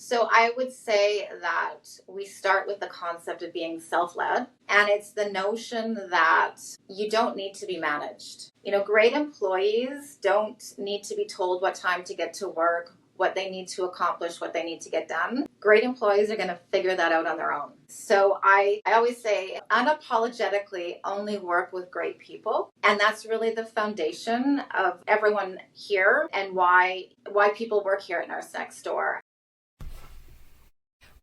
So I would say that we start with the concept of being self-led, and it's the notion that you don't need to be managed. Great employees don't need to be told what time to get to work, what they need to accomplish, what they need to get done. Great employees are going to figure that out on their own. So I always say unapologetically only work with great people. And that's really the foundation of everyone here and why people work here at Nurse Next Door.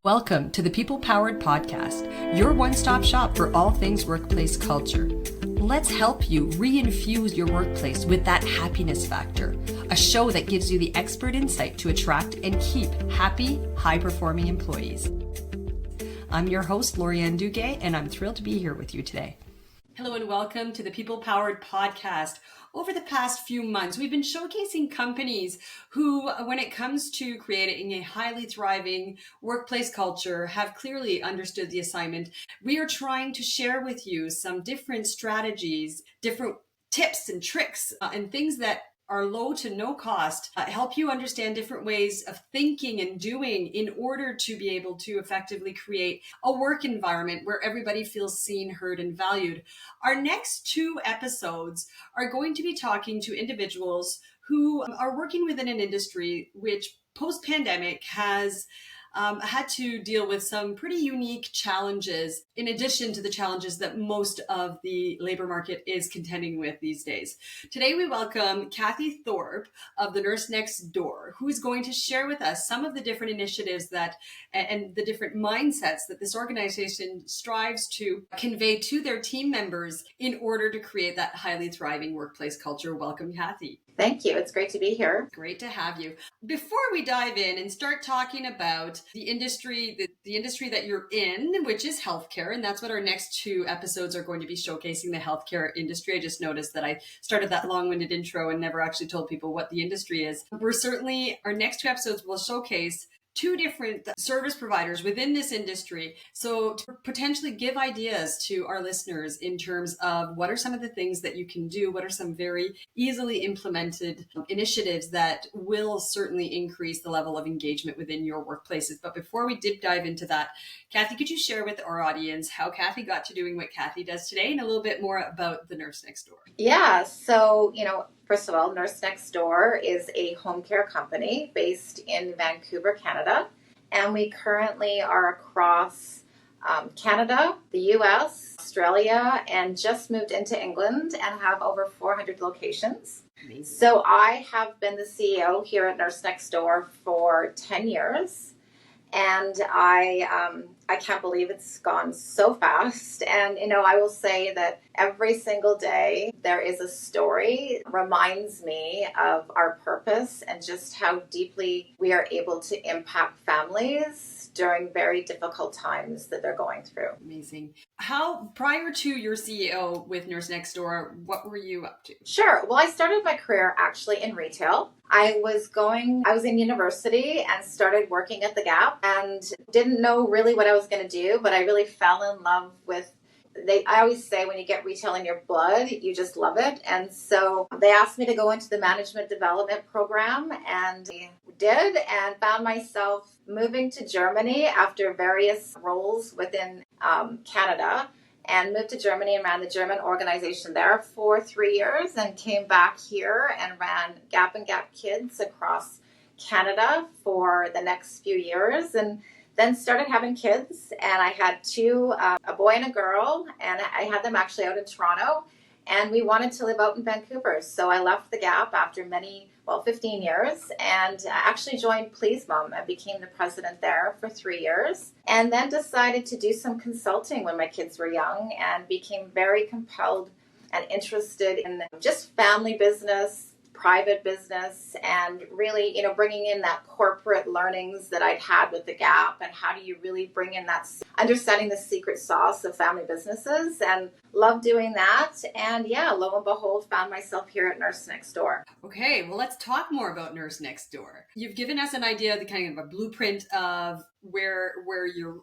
Welcome to the People Powered Podcast, your one-stop shop for all things workplace culture. Let's help you reinfuse your workplace with that happiness factor, a show that gives you the expert insight to attract and keep happy, high-performing employees. I'm your host, Lorianne Duguay, and I'm thrilled to be here with you today. Hello and welcome to the People Powered Podcast. Over the past few months, we've been showcasing companies who, when it comes to creating a highly thriving workplace culture, have clearly understood the assignment. We are trying to share with you some different strategies, different tips and tricks, and things that are low to no cost, help you understand different ways of thinking and doing in order to be able to effectively create a work environment where everybody feels seen, heard, and valued. Our next two episodes are going to be talking to individuals who are working within an industry which post-pandemic has had to deal with some pretty unique challenges, in addition to the challenges that most of the labor market is contending with these days. Today, we welcome Cathy Thorpe of the Nurse Next Door, who is going to share with us some of the different initiatives that and the different mindsets that this organization strives to convey to their team members in order to create that highly thriving workplace culture. Welcome, Cathy. Thank you. It's great to be here. Great to have you. Before we dive in and start talking about the industry, the industry that you're in, which is healthcare, and that's what our next two episodes are going to be showcasing, the healthcare industry. I just noticed that I started that long-winded intro and never actually told people what the industry is. Our next two episodes will showcase two different service providers within this industry. So to potentially give ideas to our listeners in terms of what are some of the things that you can do, what are some very easily implemented initiatives that will certainly increase the level of engagement within your workplaces. But before we did dive into that, Cathy, could you share with our audience how Cathy got to doing what Cathy does today and a little bit more about the Nurse Next Door? Yeah, so, first of all, Nurse Next Door is a home care company based in Vancouver, Canada. And we currently are across Canada, the US, Australia, and just moved into England and have over 400 locations. Amazing. So I have been the CEO here at Nurse Next Door for 10 years. And I can't believe it's gone so fast. And, I will say that every single day there is a story that reminds me of our purpose and just how deeply we are able to impact families during very difficult times that they're going through. Amazing. How, prior to your CEO with Nurse Next Door, what were you up to? Sure. Well, I started my career actually in retail. I was in university and started working at the Gap and didn't know really what I was going to do, but I really fell in love with I always say when you get retail in your blood, you just love it. And so they asked me to go into the management development program, and I did, and found myself moving to Germany after various roles within Canada, and moved to Germany and ran the German organization there for 3 years, and came back here and ran Gap and Gap Kids across Canada for the next few years. And then started having kids, and I had two, a boy and a girl, and I had them actually out in Toronto, and we wanted to live out in Vancouver. So I left the Gap after 15 years, and actually joined Please Mom and became the president there for 3 years, and then decided to do some consulting when my kids were young, and became very compelled and interested in just family business, private business, and really, bringing in that corporate learnings that I'd had with the Gap, and how do you really bring in that understanding the secret sauce of family businesses, and love doing that. And yeah, lo and behold, found myself here at Nurse Next Door. Okay, well, let's talk more about Nurse Next Door. You've given us an idea, the kind of a blueprint of where you're,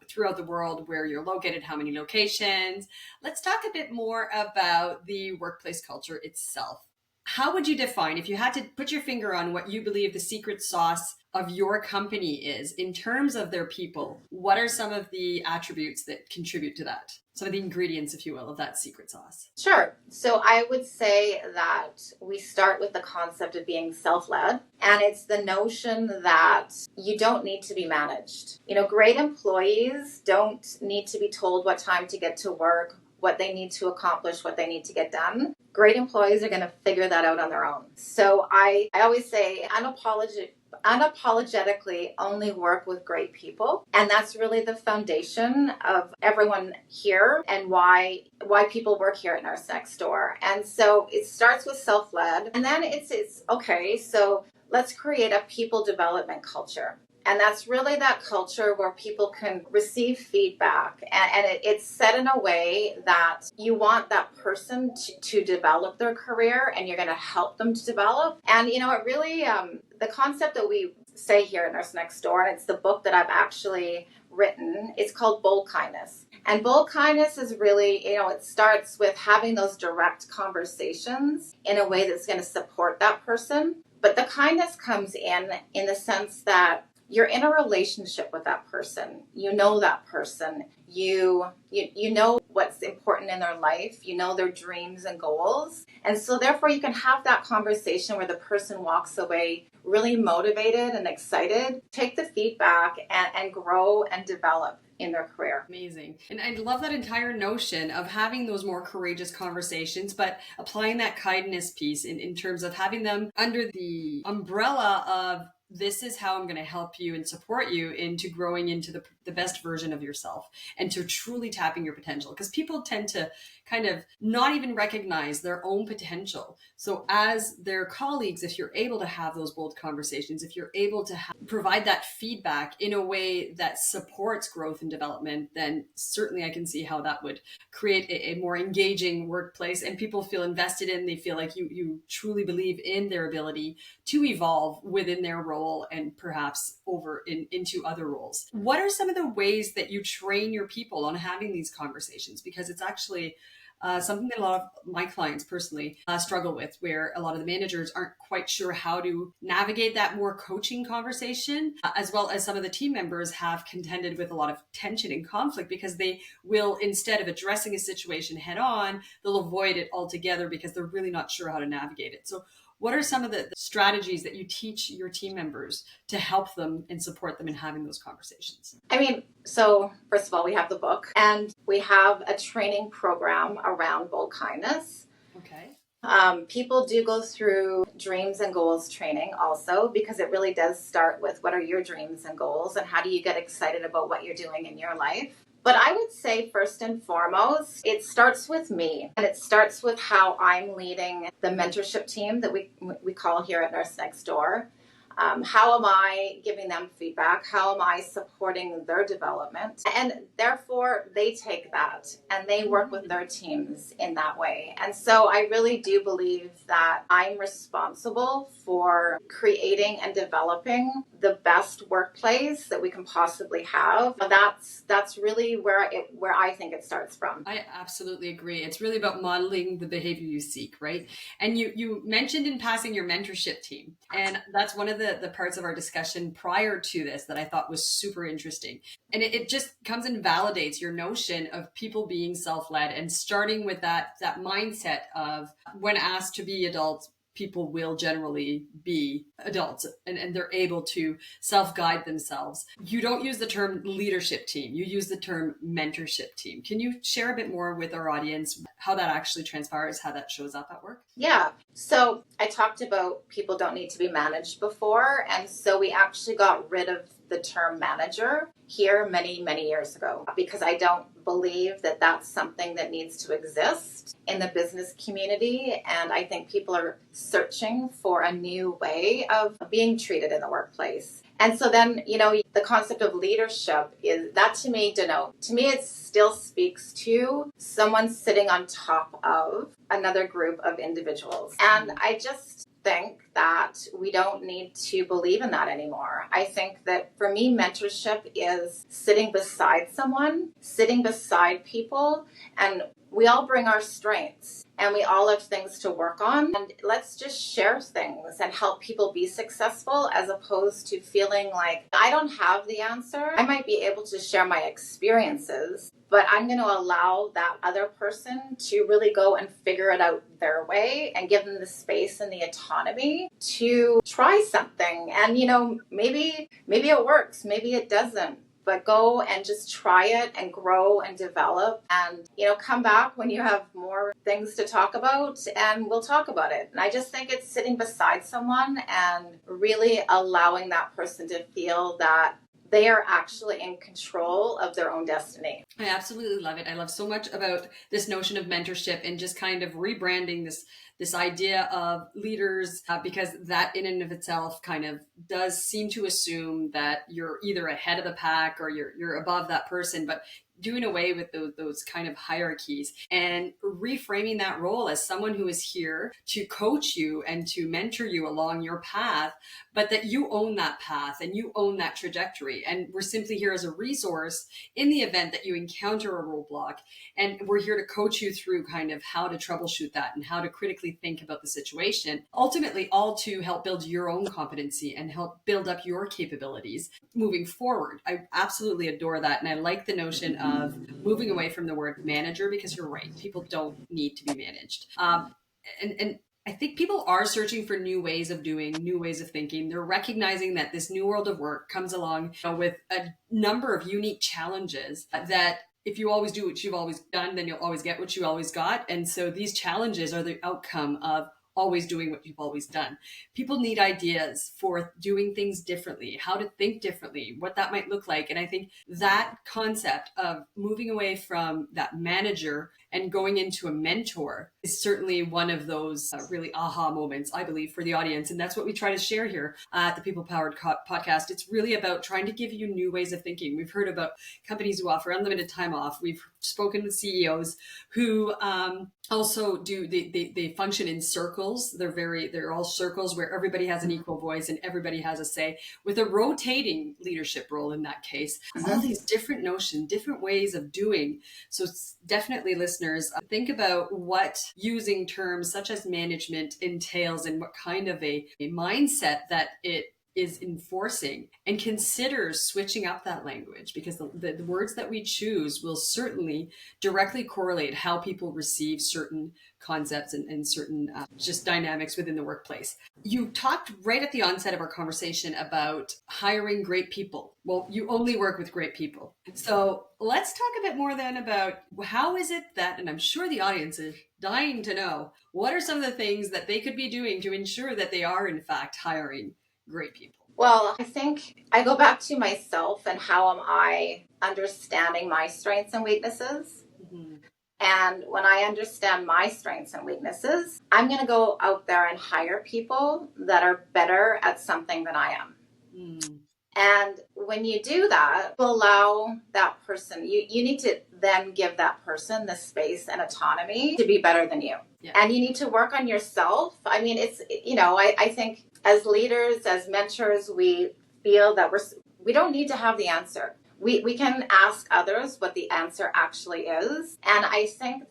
throughout the world, where you're located, how many locations. Let's talk a bit more about the workplace culture itself. How would you define, if you had to put your finger on what you believe the secret sauce of your company is in terms of their people, what are some of the attributes that contribute to that? Some of the ingredients, if you will, of that secret sauce? Sure. So I would say that we start with the concept of being self-led, and it's the notion that you don't need to be managed. Great employees don't need to be told what time to get to work, what they need to accomplish, what they need to get done. Great employees are going to figure that out on their own. So I always say unapologetically only work with great people. And that's really the foundation of everyone here and why people work here at Nurse Next Door. And so it starts with self-led, and then it's okay, so let's create a people development culture. And that's really that culture where people can receive feedback. And it's set in a way that you want that person to develop their career, and you're going to help them to develop. And, it really, the concept that we say here at Nurse Next Door, and it's the book that I've actually written, it's called Bold Kindness. And bold kindness is really, it starts with having those direct conversations in a way that's going to support that person. But the kindness comes in the sense that you're in a relationship with that person. You know that person. You know what's important in their life. You know their dreams and goals. And so therefore you can have that conversation where the person walks away really motivated and excited, take the feedback and grow and develop in their career. Amazing. And I love that entire notion of having those more courageous conversations, but applying that kindness piece in terms of having them under the umbrella of this is how I'm going to help you and support you into growing into the best version of yourself and to truly tapping your potential. Because people tend to kind of not even recognize their own potential. So as their colleagues, if you're able to have those bold conversations, if you're able to provide that feedback in a way that supports growth and development, then certainly I can see how that would create a more engaging workplace, and people feel invested in, they feel like you truly believe in their ability to evolve within their role and perhaps over into other roles. What are some of the ways that you train your people on having these conversations? Because it's actually something that a lot of my clients personally struggle with, where a lot of the managers aren't quite sure how to navigate that more coaching conversation, as well as some of the team members have contended with a lot of tension and conflict because they will, instead of addressing a situation head on, they'll avoid it altogether because they're really not sure how to navigate it. So what are some of the strategies that you teach your team members to help them and support them in having those conversations? So first of all, we have the book, and we have a training program around bold kindness. Okay. People do go through dreams and goals training also, because it really does start with what are your dreams and goals and how do you get excited about what you're doing in your life. But I would say first and foremost, it starts with me, and it starts with how I'm leading the mentorship team that we call here at Nurse Next Door. How am I giving them feedback? How am I supporting their development? And therefore, they take that and they work with their teams in that way. And so I really do believe that I'm responsible for creating and developing the best workplace that we can possibly have. That's really where I think it starts from. I absolutely agree. It's really about modeling the behavior you seek, right? And you mentioned in passing your mentorship team, and that's one of the parts of our discussion prior to this that I thought was super interesting. And it just comes and validates your notion of people being self-led and starting with that mindset of when asked to be adults, people will generally be adults and they're able to self-guide themselves. You don't use the term leadership team, you use the term mentorship team. Can you share a bit more with our audience how that actually transpires, how that shows up at work? Yeah. So I talked about people don't need to be managed before. And so we actually got rid of the term manager here many, many years ago, because I don't believe that that's something that needs to exist in the business community. And I think people are searching for a new way of being treated in the workplace. And so then, the concept of leadership is that to me, it still speaks to someone sitting on top of another group of individuals. And I just think that we don't need to believe in that anymore. I think that for me, mentorship is sitting beside someone, sitting beside people, and we all bring our strengths and we all have things to work on. And let's just share things and help people be successful, as opposed to feeling like I don't have the answer. I might be able to share my experiences, but I'm going to allow that other person to really go and figure it out their way and give them the space and the autonomy to try something. And, maybe it works, maybe it doesn't. But go and just try it and grow and develop and, come back when you have more things to talk about and we'll talk about it. And I just think it's sitting beside someone and really allowing that person to feel that they are actually in control of their own destiny. I absolutely love it. I love so much about this notion of mentorship and just kind of rebranding this idea of leaders, because that in and of itself kind of does seem to assume that you're either ahead of the pack or you're above that person, but doing away with those kind of hierarchies and reframing that role as someone who is here to coach you and to mentor you along your path, but that you own that path and you own that trajectory. And we're simply here as a resource in the event that you encounter a roadblock. And we're here to coach you through kind of how to troubleshoot that and how to critically think about the situation, ultimately all to help build your own competency and help build up your capabilities moving forward. I absolutely adore that. And I like the notion of moving away from the word manager, because you're right. People don't need to be managed. And I think people are searching for new ways of doing, new ways of thinking. They're recognizing that this new world of work comes along with a number of unique challenges that if you always do what you've always done, then you'll always get what you always got. And so these challenges are the outcome of always doing what you've always done. People need ideas for doing things differently, how to think differently, what that might look like. And I think that concept of moving away from that manager and going into a mentor is certainly one of those really aha moments, I believe, for the audience. And that's what we try to share here at the People Powered Podcast. It's really about trying to give you new ways of thinking. We've heard about companies who offer unlimited time off. We've spoken with CEOs who also do, they function in circles. They're all circles where everybody has an equal voice and everybody has a say, with a rotating leadership role in that case. All these different notions, different ways of doing. So it's definitely, listeners, think about what using terms such as management entails and what kind of a mindset that it is enforcing, and consider switching up that language, because the words that we choose will certainly directly correlate how people receive certain concepts and certain just dynamics within the workplace. You talked right at the onset of our conversation about hiring great people. Well, you only work with great people. So let's talk a bit more then about how is it that, and I'm sure the audience is dying to know, what are some of the things that they could be doing to ensure that they are in fact hiring great people? Well, I think I go back to myself and how am I understanding my strengths and weaknesses. Mm-hmm. And when I understand my strengths and weaknesses, I'm going to go out there and hire people that are better at something than I am. Mm. And when you do that, allow that person, you need to then give that person the space and autonomy to be better than you. Yeah. And you need to work on yourself. I mean, it's, I think as leaders, as mentors, we feel that we don't need to have the answer. We can ask others what the answer actually is. And I think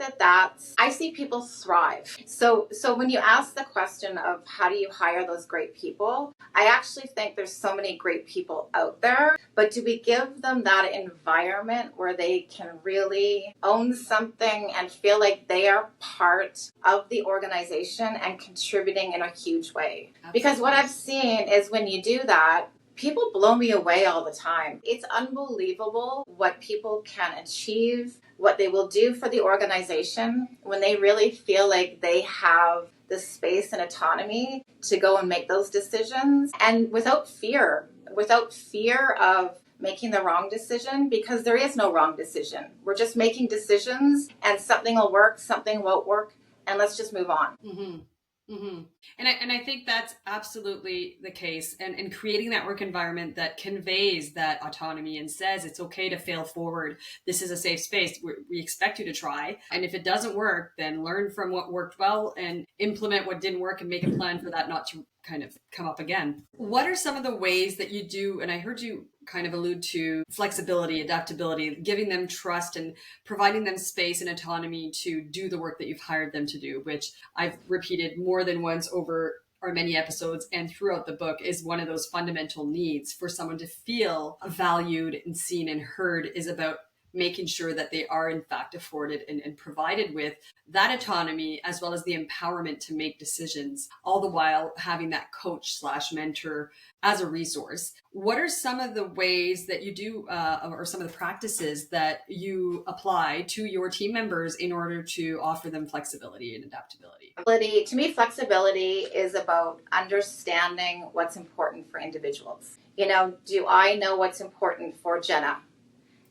I see people thrive. So when you ask the question of how do you hire those great people, I actually think there's so many great people out there, but do we give them that environment where they can really own something and feel like they are part of the organization and contributing in a huge way? Absolutely. Because what I've seen is when you do that, people blow me away all the time. It's unbelievable what people can achieve, what they will do for the organization when they really feel like they have the space and autonomy to go and make those decisions. And without fear of making the wrong decision, because there is no wrong decision. We're just making decisions, and something will work, something won't work, and let's just move on. Mm-hmm. Mm-hmm. And I think that's absolutely the case, and creating that work environment that conveys that autonomy and says it's okay to fail forward. This is a safe space. We expect you to try. And if it doesn't work, then learn from what worked well and implement what didn't work and make a plan for that not to kind of come up again. What are some of the ways that you do, and I heard you kind of allude to flexibility, adaptability, giving them trust and providing them space and autonomy to do the work that you've hired them to do, which I've repeated more than once over our many episodes and throughout the book, is one of those fundamental needs for someone to feel valued and seen and heard, is about making sure that they are in fact afforded and provided with that autonomy, as well as the empowerment to make decisions, all the while having that coach / mentor as a resource. What are some of the ways that you do, or some of the practices that you apply to your team members in order to offer them flexibility and adaptability? To me, flexibility is about understanding what's important for individuals. Do I know what's important for Jenna?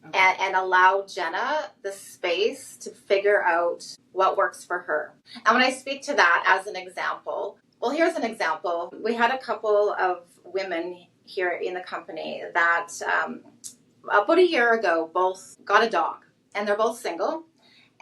Okay. And allow Jenna the space to figure out what works for her. And when I speak to that as an example, well, here's an example. We had a couple of women here in the company that about a year ago both got a dog, and they're both single.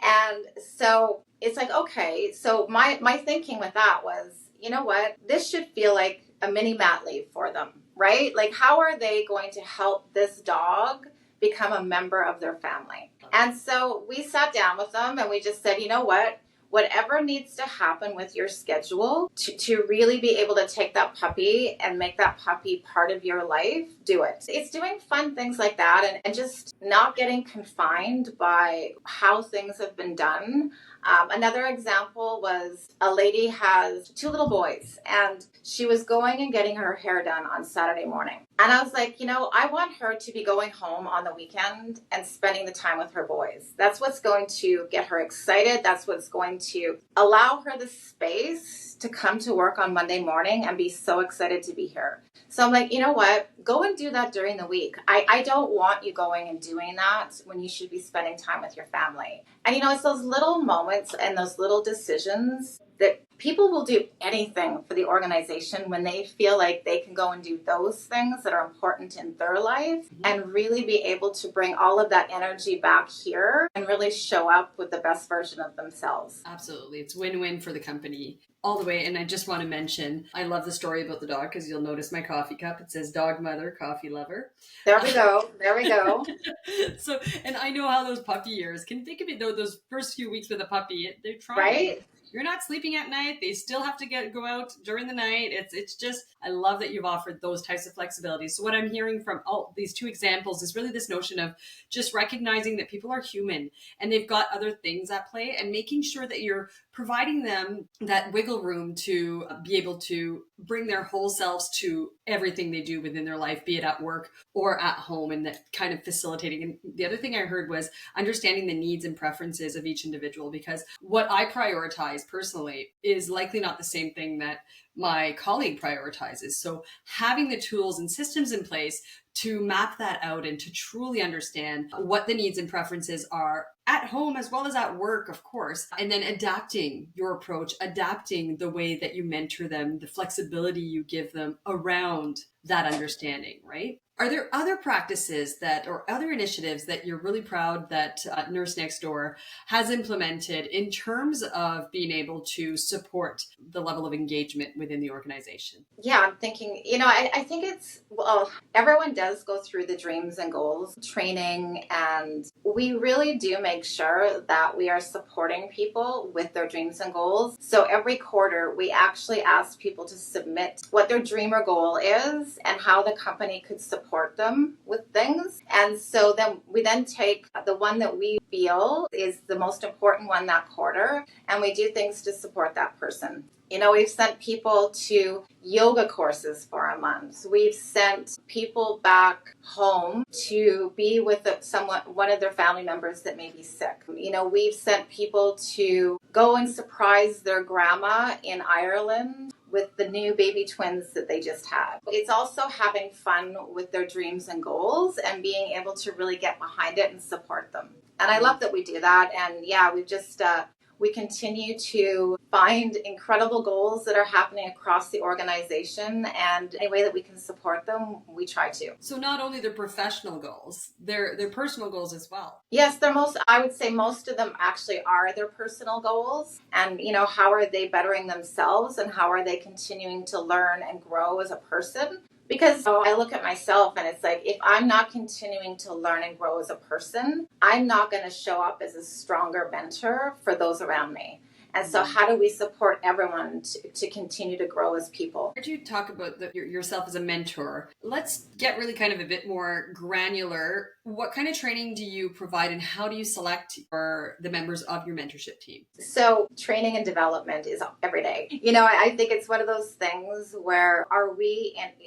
And so it's like, okay, so my thinking with that was, you know what, this should feel like a mini mat leave for them, right? Like, how are they going to help this dog become a member of their family? And so we sat down with them and we just said, you know what, whatever needs to happen with your schedule to really be able to take that puppy and make that puppy part of your life, do it. It's doing fun things like that and just not getting confined by how things have been done. Another example was a lady has 2 little boys, and she was going and getting her hair done on Saturday morning. And I was like, I want her to be going home on the weekend and spending the time with her boys. That's what's going to get her excited. That's what's going to allow her the space to come to work on Monday morning and be so excited to be here. So I'm like, you know what? Go and do that during the week. I don't want you going and doing that when you should be spending time with your family. And it's those little moments and those little decisions that people will do anything for the organization when they feel like they can go and do those things that are important in their life and really be able to bring all of that energy back here and really show up with the best version of themselves. Absolutely. It's win-win for the company all the way. And I just want to mention, I love the story about the dog, because you'll notice my coffee cup. It says dog mother, coffee lover. There we go. There we go. So, and I know how those puppy years can, think of it though, those first few weeks with a puppy, they're trying. Right? You're not sleeping at night. They still have to go out during the night. It's just, I love that you've offered those types of flexibility. So what I'm hearing from all these 2 examples is really this notion of just recognizing that people are human and they've got other things at play, and making sure that you're providing them that wiggle room to be able to bring their whole selves to everything they do within their life, be it at work or at home, and that kind of facilitating. And the other thing I heard was understanding the needs and preferences of each individual, because what I prioritize personally is likely not the same thing that my colleague prioritizes. So having the tools and systems in place to map that out and to truly understand what the needs and preferences are at home as well as at work, of course, and then adapting your approach, adapting the way that you mentor them, the flexibility you give them around that understanding, right? Are there other practices or other initiatives that you're really proud that Nurse Next Door has implemented in terms of being able to support the level of engagement within the organization? Yeah, I'm thinking, I think everyone does go through the dreams and goals training, and we really do make sure that we are supporting people with their dreams and goals. So every quarter, we actually ask people to submit what their dream or goal is and how the company could support them with things. And so then we take the one that we feel is the most important one that quarter, and we do things to support that person. We've sent people to yoga courses for a month. We've sent people back home to be with one of their family members that may be sick. We've sent people to go and surprise their grandma in Ireland with the new baby twins that they just had. It's also having fun with their dreams and goals and being able to really get behind it and support them. And I love that we do that. And yeah, we continue to find incredible goals that are happening across the organization, and any way that we can support them, we try to. So not only their professional goals, their personal goals as well. Yes, I would say most of them actually are their personal goals, and how are they bettering themselves and how are they continuing to learn and grow as a person? Because I look at myself and it's like, if I'm not continuing to learn and grow as a person, I'm not going to show up as a stronger mentor for those around me. And so how do we support everyone to continue to grow as people? I heard you talk about yourself as a mentor. Let's get really kind of a bit more granular. What kind of training do you provide and how do you select the members of your mentorship team? So training and development is every day. I think it's one of those things where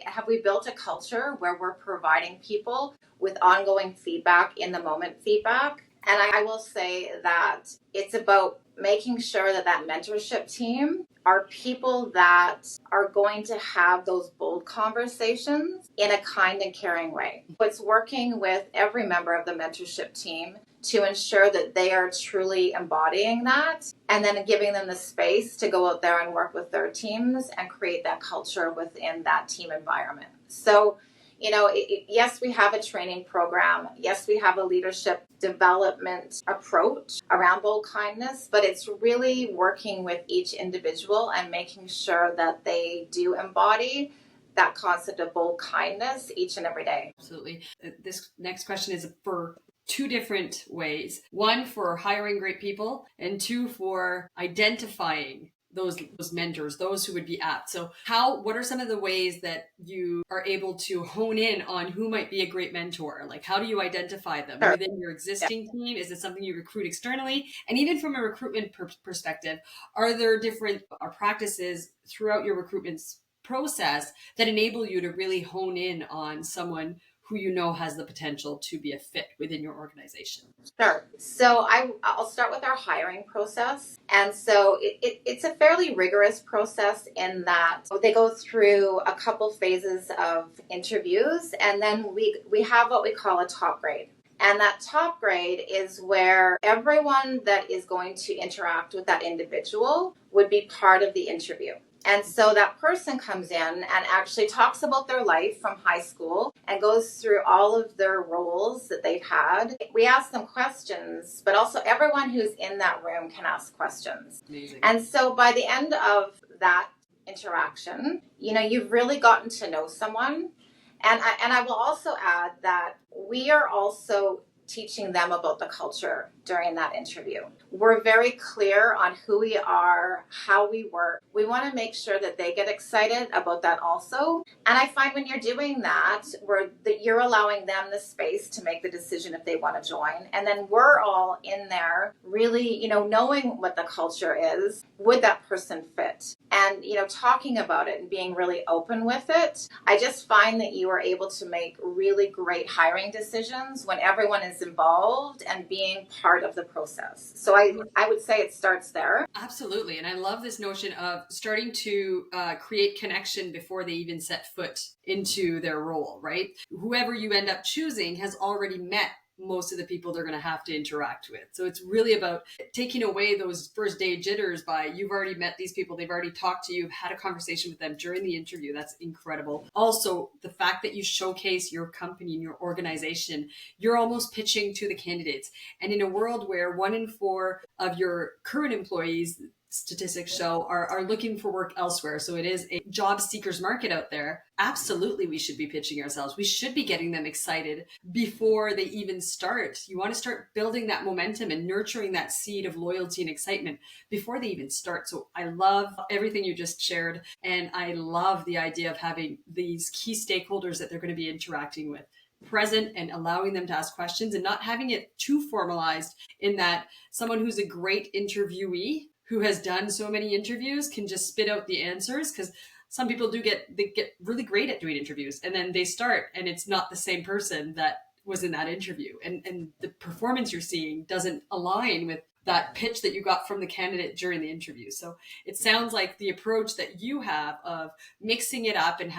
have we built a culture where we're providing people with ongoing feedback, in the moment feedback? And I will say that it's about making sure that mentorship team are people that are going to have those bold conversations in a kind and caring way. It's working with every member of the mentorship team to ensure that they are truly embodying that, and then giving them the space to go out there and work with their teams and create that culture within that team environment. So, yes, we have a training program. Yes, we have a leadership development approach around bold kindness, but it's really working with each individual and making sure that they do embody that concept of bold kindness each and every day. Absolutely. This next question is for two different ways. One for hiring great people, and two for identifying those mentors, those who would be apt. So what are some of the ways that you are able to hone in on who might be a great mentor? Like, how do you identify them within your existing team? Is it something you recruit externally? And even from a recruitment perspective, are there different practices throughout your recruitment process that enable you to really hone in on someone who you know has the potential to be a fit within your organization? Sure. So I'll start with our hiring process. And so it's a fairly rigorous process in that they go through a couple phases of interviews, and then we have what we call a top grade. And that top grade is where everyone that is going to interact with that individual would be part of the interview. And so that person comes in and actually talks about their life from high school and goes through all of their roles that they've had. We ask them questions, but also everyone who's in that room can ask questions. Amazing. And so by the end of that interaction, you've really gotten to know someone. And I will also add that we are also teaching them about the culture during that interview. We're very clear on who we are, how we work. We want to make sure that they get excited about that also. And I find when you're doing that, you're allowing them the space to make the decision if they want to join. And then we're all in there really, knowing what the culture is. Would that person fit? And, talking about it and being really open with it. I just find that you are able to make really great hiring decisions when everyone is involved and being part of the process. So I would say it starts there. Absolutely. And I love this notion of starting to create connection before they even set foot into their role, right? Whoever you end up choosing has already met most of the people they're going to have to interact with. So it's really about taking away those first day jitters by you've already met these people, they've already talked to you, you've had a conversation with them during the interview. That's incredible. Also, the fact that you showcase your company and your organization, you're almost pitching to the candidates. And in a world where 1 in 4 of your current employees, statistics show, are looking for work elsewhere. So it is a job seekers market out there. Absolutely, we should be pitching ourselves. We should be getting them excited before they even start. You want to start building that momentum and nurturing that seed of loyalty and excitement before they even start. So I love everything you just shared. And I love the idea of having these key stakeholders that they're going to be interacting with present and allowing them to ask questions and not having it too formalized in that someone who's a great interviewee who has done so many interviews can just spit out the answers, because some people get really great at doing interviews and then they start and it's not the same person that was in that interview, and the performance you're seeing doesn't align with that pitch that you got from the candidate during the interview. So it sounds like the approach that you have of mixing it up and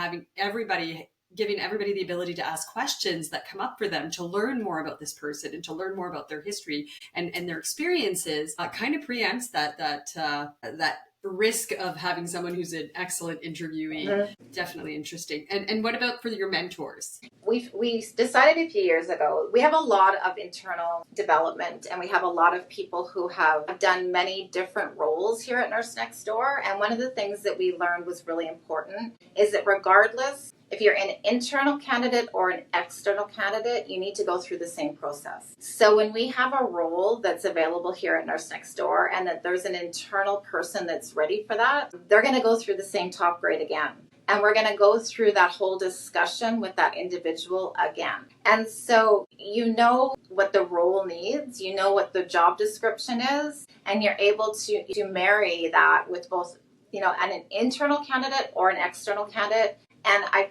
giving everybody the ability to ask questions that come up for them to learn more about this person and to learn more about their history and their experiences kind of preempts that risk of having someone who's an excellent interviewee. Mm-hmm. Definitely interesting. And what about for your mentors? We decided a few years ago, we have a lot of internal development and we have a lot of people who have done many different roles here at Nurse Next Door. And one of the things that we learned was really important is that regardless If you're an internal candidate or an external candidate, you need to go through the same process. So when we have a role that's available here at Nurse Next Door and that there's an internal person that's ready for that, they're going to go through the same top grade again. And we're going to go through that whole discussion with that individual again. And so you know what the role needs, you know what the job description is, and you're able to marry that with both, an internal candidate or an external candidate. And I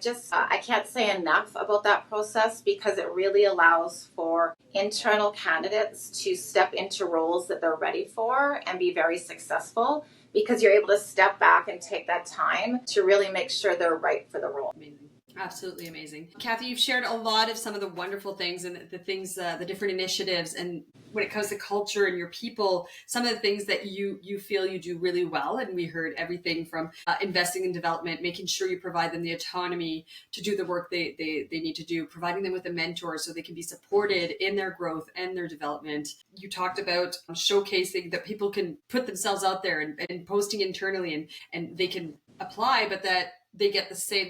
can't say enough about that process because it really allows for internal candidates to step into roles that they're ready for and be very successful, because you're able to step back and take that time to really make sure they're right for the role. Amazing. Absolutely amazing. Cathy, you've shared a lot of some of the wonderful things and the things, the different initiatives, and when it comes to culture and your people, some of the things that you feel you do really well. And we heard everything from investing in development, making sure you provide them the autonomy to do the work they need to do, providing them with a mentor so they can be supported in their growth and their development. You talked about showcasing that people can put themselves out there and posting internally and they can apply, but that they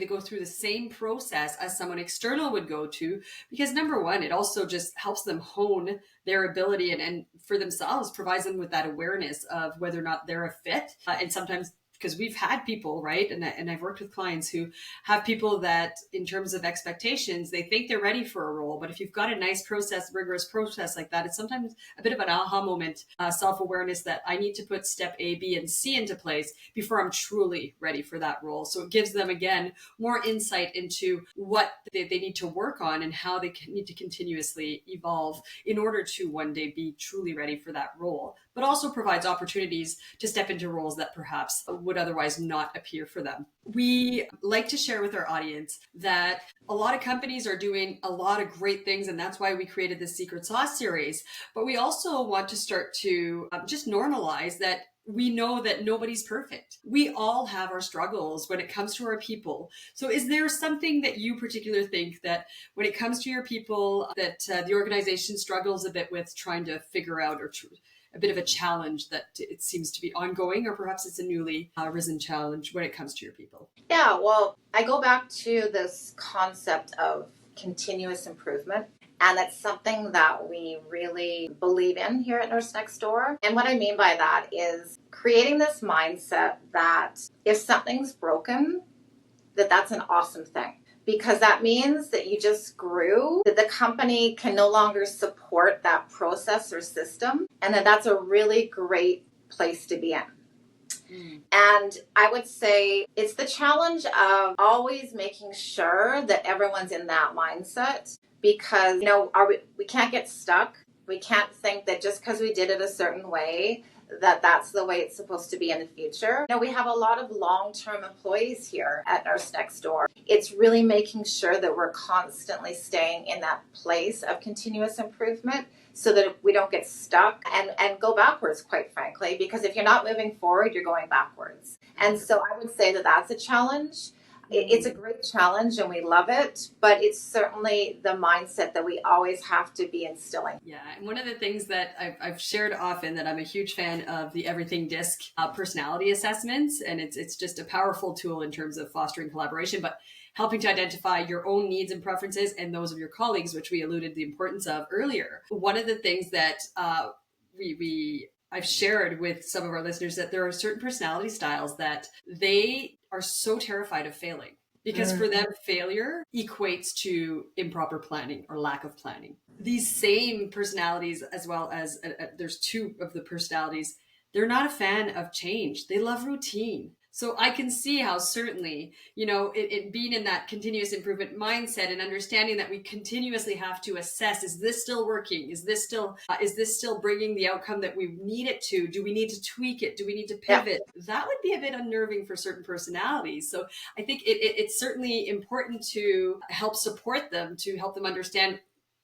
go through the same process as someone external would go to, because number one, it also just helps them hone their ability and for themselves provides them with that awareness of whether or not they're a fit. And sometimes, because we've had people, right? And I've worked with clients who have people that in terms of expectations, they think they're ready for a role. But if you've got a nice process, rigorous process like that, it's sometimes a bit of an aha moment, self-awareness that I need to put step A, B, and C into place before I'm truly ready for that role. So it gives them, again, more insight into what they need to work on and how they need to continuously evolve in order to one day be truly ready for that role, but also provides opportunities to step into roles that perhaps would otherwise not appear for them. We like to share with our audience that a lot of companies are doing a lot of great things, and that's why we created this Secret Sauce series. But we also want to start to just normalize that we know that nobody's perfect. We all have our struggles when it comes to our people. So is there something that you particularly think that when it comes to your people that the organization struggles a bit with trying to figure out, or a bit of a challenge that it seems to be ongoing, or perhaps it's a newly risen challenge when it comes to your people? Yeah, well, I go back to this concept of continuous improvement. And that's something that we really believe in here at Nurse Next Door. And what I mean by that is creating this mindset that if something's broken, that's an awesome thing. Because that means that you just grew, that the company can no longer support that process or system, and that's a really great place to be in. And I would say it's the challenge of always making sure that everyone's in that mindset, because, we can't get stuck. We can't think that just because we did it a certain way, that's the way it's supposed to be in the future. We have a lot of long-term employees here at Nurse Next Door. It's really making sure that we're constantly staying in that place of continuous improvement so that we don't get stuck and go backwards, quite frankly, because if you're not moving forward, you're going backwards. And so I would say that that's a challenge. It's a great challenge and we love it, but it's certainly the mindset that we always have to be instilling. Yeah, and one of the things that I've shared often that I'm a huge fan of the Everything DISC personality assessments, and it's just a powerful tool in terms of fostering collaboration, but helping to identify your own needs and preferences and those of your colleagues, which we alluded to the importance of earlier. One of the things that I've shared with some of our listeners that there are certain personality styles that they are so terrified of failing because for them, failure equates to improper planning or lack of planning. These same personalities, as well as there's two of the personalities, they're not a fan of change. They love routine. So I can see how certainly, it being in that continuous improvement mindset and understanding that we continuously have to assess, is this still working? Is this still bringing the outcome that we need it to? Do we need to tweak it? Do we need to pivot? Yeah. That would be a bit unnerving for certain personalities. So I think it's certainly important to help support them, to help them understand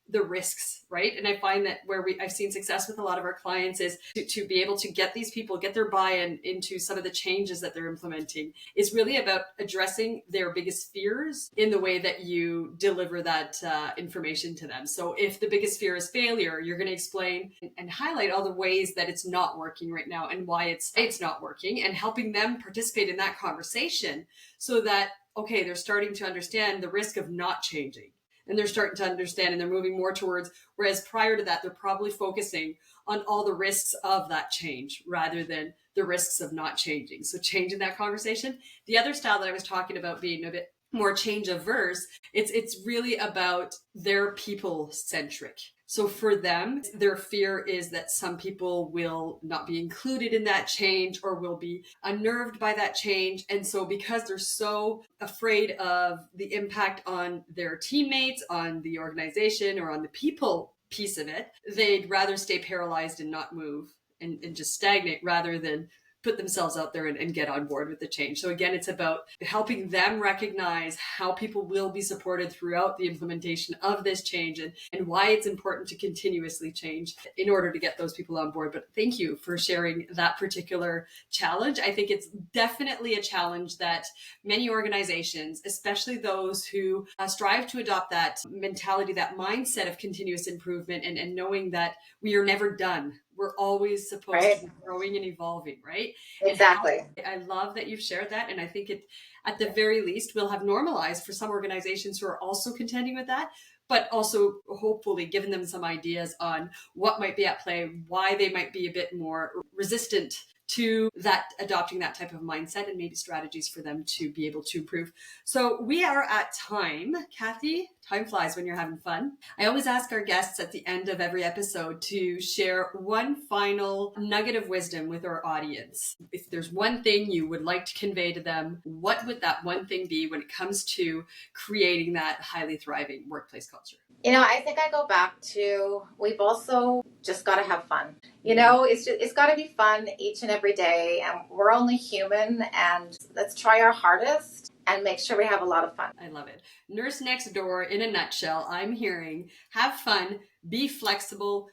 the risks, right? And I find that where I've seen success with a lot of our clients is to be able to get these people, get their buy-in into some of the changes that they're implementing is really about addressing their biggest fears in the way that you deliver that information to them. So if the biggest fear is failure, you're going to explain and highlight all the ways that it's not working right now and why it's not working, and helping them participate in that conversation so that, okay, they're starting to understand the risk of not changing. And they're starting to understand, and they're moving more towards, whereas prior to that, they're probably focusing on all the risks of that change rather than the risks of not changing. So changing that conversation. The other style that I was talking about being a bit more change averse, it's really about their people centric. So for them, their fear is that some people will not be included in that change or will be unnerved by that change. And so because they're so afraid of the impact on their teammates, on the organization, or on the people piece of it, they'd rather stay paralyzed and not move and just stagnate rather than put themselves out there and get on board with the change. So again, it's about helping them recognize how people will be supported throughout the implementation of this change and why it's important to continuously change in order to get those people on board. But thank you for sharing that particular challenge. I think it's definitely a challenge that many organizations, especially those who strive to adopt that mentality, that mindset of continuous improvement and knowing that we are never done. We're always supposed to be growing and evolving, right? Exactly. I love that you've shared that. And I think it, at the very least, will have normalized for some organizations who are also contending with that, but also hopefully given them some ideas on what might be at play, why they might be a bit more resistant to that, adopting that type of mindset, and maybe strategies for them to be able to improve. So we are at time. Cathy, time flies when you're having fun. I always ask our guests at the end of every episode to share one final nugget of wisdom with our audience. If there's one thing you would like to convey to them, what would that one thing be when it comes to creating that highly thriving workplace culture? I think I go back to, we've also just got to have fun. It's got to be fun each and every day, and we're only human, and let's try our hardest and make sure we have a lot of fun. I love it. Nurse Next Door, in a nutshell, I'm hearing, have fun, be flexible,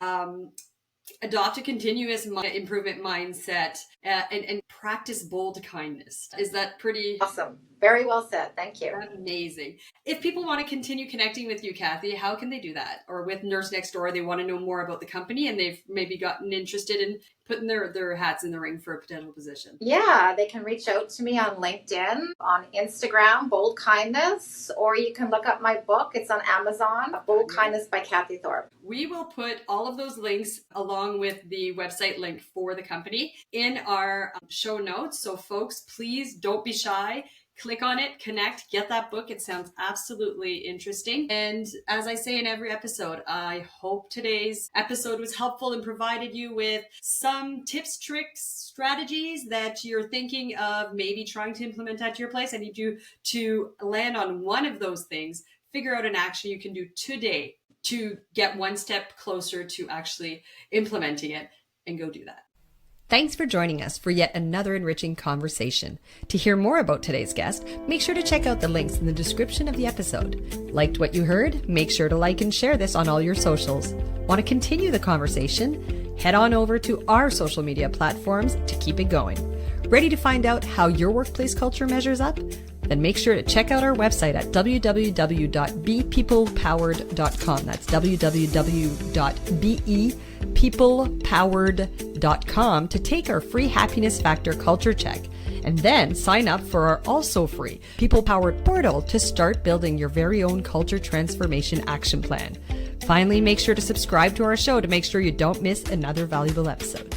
adopt a continuous improvement mindset, and practice bold kindness. Is that pretty awesome? Very well said. Thank you. Amazing. If people want to continue connecting with you, Cathy, how can they do that? Or with Nurse Next Door, they want to know more about the company and they've maybe gotten interested in putting their hats in the ring for a potential position. Yeah, they can reach out to me on LinkedIn, on Instagram, Bold Kindness, or you can look up my book. It's on Amazon, Bold Kindness by Cathy Thorpe. We will put all of those links along with the website link for the company in our show notes. So folks, please don't be shy. Click on it, connect, get that book. It sounds absolutely interesting. And as I say in every episode, I hope today's episode was helpful and provided you with some tips, tricks, strategies that you're thinking of maybe trying to implement at your place. I need you to land on one of those things, figure out an action you can do today to get one step closer to actually implementing it, and go do that. Thanks for joining us for yet another enriching conversation. To hear more about today's guest, make sure to check out the links in the description of the episode. Liked what you heard? Make sure to like and share this on all your socials. Want to continue the conversation? Head on over to our social media platforms to keep it going. Ready to find out how your workplace culture measures up? Then make sure to check out our website at www.bepeoplepowered.com. That's www.bepeoplepowered.com to take our free Happiness Factor culture check. And then sign up for our also free People Powered portal to start building your very own culture transformation action plan. Finally, make sure to subscribe to our show to make sure you don't miss another valuable episode.